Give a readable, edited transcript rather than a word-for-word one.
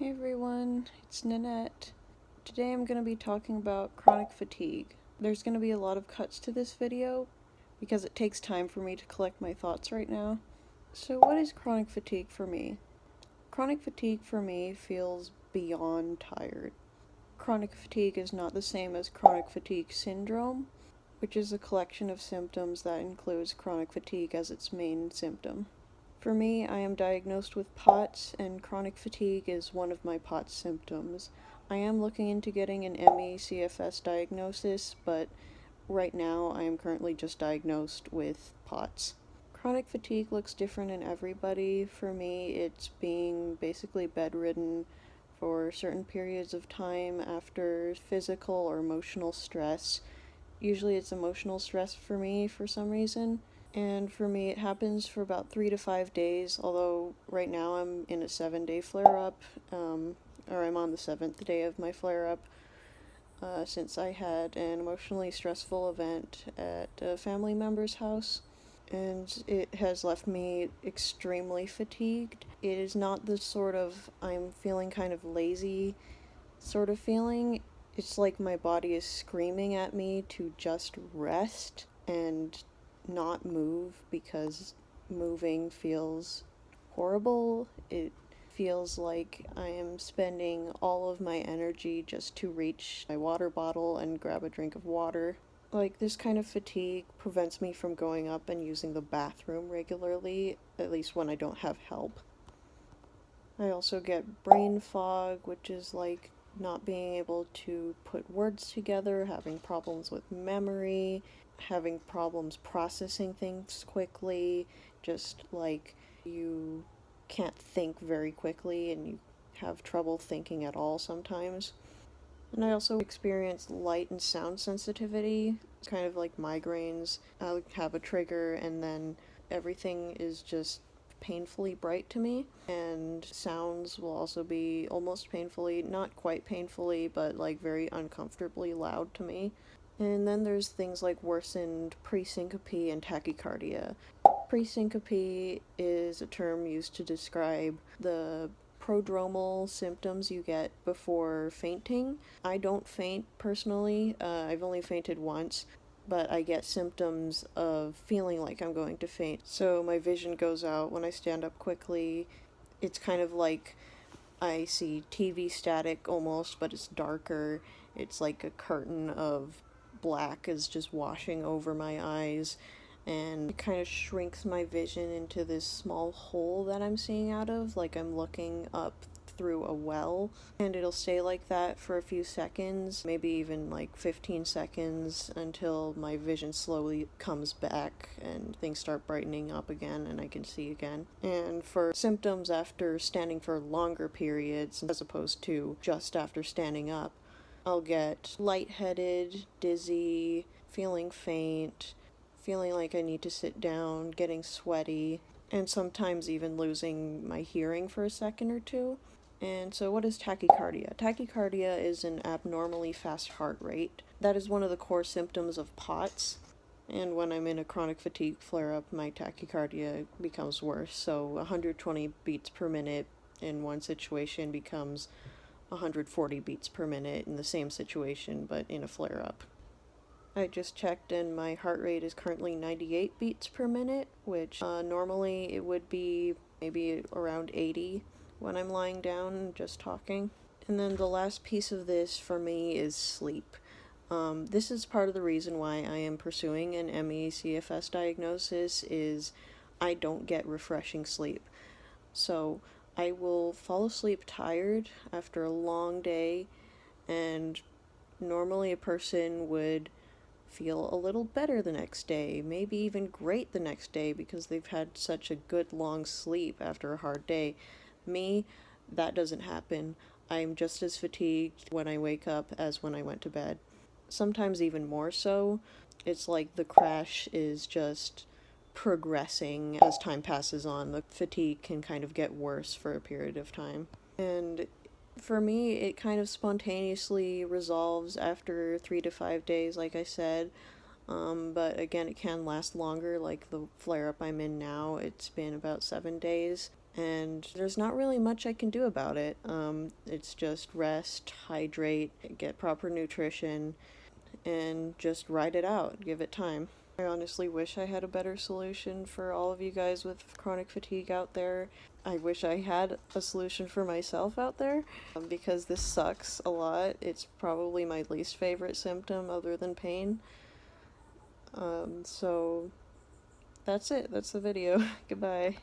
Hey everyone, it's Nanette. Today I'm going to be talking about chronic fatigue. There's going to be a lot of cuts to this video because it takes time for me to collect my thoughts right now. So what is chronic fatigue for me? Chronic fatigue for me feels beyond tired. Chronic fatigue is not the same as chronic fatigue syndrome, which is a collection of symptoms that includes chronic fatigue as its main symptom. For me, I am diagnosed with POTS, and chronic fatigue is one of my POTS symptoms. I am looking into getting an ME/CFS diagnosis, but right now I am currently just diagnosed with POTS. Chronic fatigue looks different in everybody. For me, it's being basically bedridden for certain periods of time after physical or emotional stress. Usually it's emotional stress for me for some reason. And for me, it happens for about 3 to 5 days, although right now I'm in a 7-day flare up, or I'm on the 7th day of my flare up, since I had an emotionally stressful event at a family member's house. And it has left me extremely fatigued. It is not the sort of I'm feeling kind of lazy sort of feeling. It's like my body is screaming at me to just rest and not move because moving feels horrible. It feels like I am spending all of my energy just to reach my water bottle and grab a drink of water. Like, this kind of fatigue prevents me from going up and using the bathroom regularly, at least when I don't have help. I also get brain fog, which is like not being able to put words together, having problems with memory, having problems processing things quickly, just like you can't think very quickly and you have trouble thinking at all sometimes. And I also experience light and sound sensitivity, kind of like migraines. I'll have a trigger and then everything is just painfully bright to me, and sounds will also be almost painfully, not quite painfully, but like very uncomfortably loud to me. And then there's things like worsened presyncope and tachycardia. Presyncope is a term used to describe the prodromal symptoms you get before fainting. I don't faint personally. I've only fainted once, but I get symptoms of feeling like I'm going to faint. So my vision goes out when I stand up quickly. It's kind of like I see TV static almost, but it's darker. It's like a curtain of black is just washing over my eyes, and it kind of shrinks my vision into this small hole that I'm seeing out of, like I'm looking up through a well, and it'll stay like that for a few seconds, maybe even like 15 seconds, until my vision slowly comes back and things start brightening up again and I can see again. And for symptoms after standing for longer periods, as opposed to just after standing up, I'll get lightheaded, dizzy, feeling faint, feeling like I need to sit down, getting sweaty, and sometimes even losing my hearing for a second or two. And so, what is tachycardia? Tachycardia is an abnormally fast heart rate. That is one of the core symptoms of POTS. And when I'm in a chronic fatigue flare up, my tachycardia becomes worse. So, 120 beats per minute in one situation becomes 140 beats per minute in the same situation, but in a flare up. I just checked and my heart rate is currently 98 beats per minute, which normally it would be maybe around 80 when I'm lying down just talking. And then the last piece of this for me is sleep. This is part of the reason why I am pursuing an ME/CFS diagnosis is I don't get refreshing sleep. So I will fall asleep tired after a long day, and normally a person would feel a little better the next day, maybe even great the next day because they've had such a good long sleep after a hard day. Me, that doesn't happen. I'm just as fatigued when I wake up as when I went to bed. Sometimes even more so. It's like the crash is just progressing as time passes on. The fatigue can kind of get worse for a period of time. And for me, it kind of spontaneously resolves after 3 to 5 days, like I said. But again, it can last longer, like the flare up I'm in now, it's been about 7 days. and there's not really much I can do about it. It's just rest, hydrate, get proper nutrition, and just ride it out, give it time. I honestly wish I had a better solution for all of you guys with chronic fatigue out there. I wish I had a solution for myself out there, because this sucks a lot. It's probably my least favorite symptom other than pain. So that's it. That's the video. Goodbye.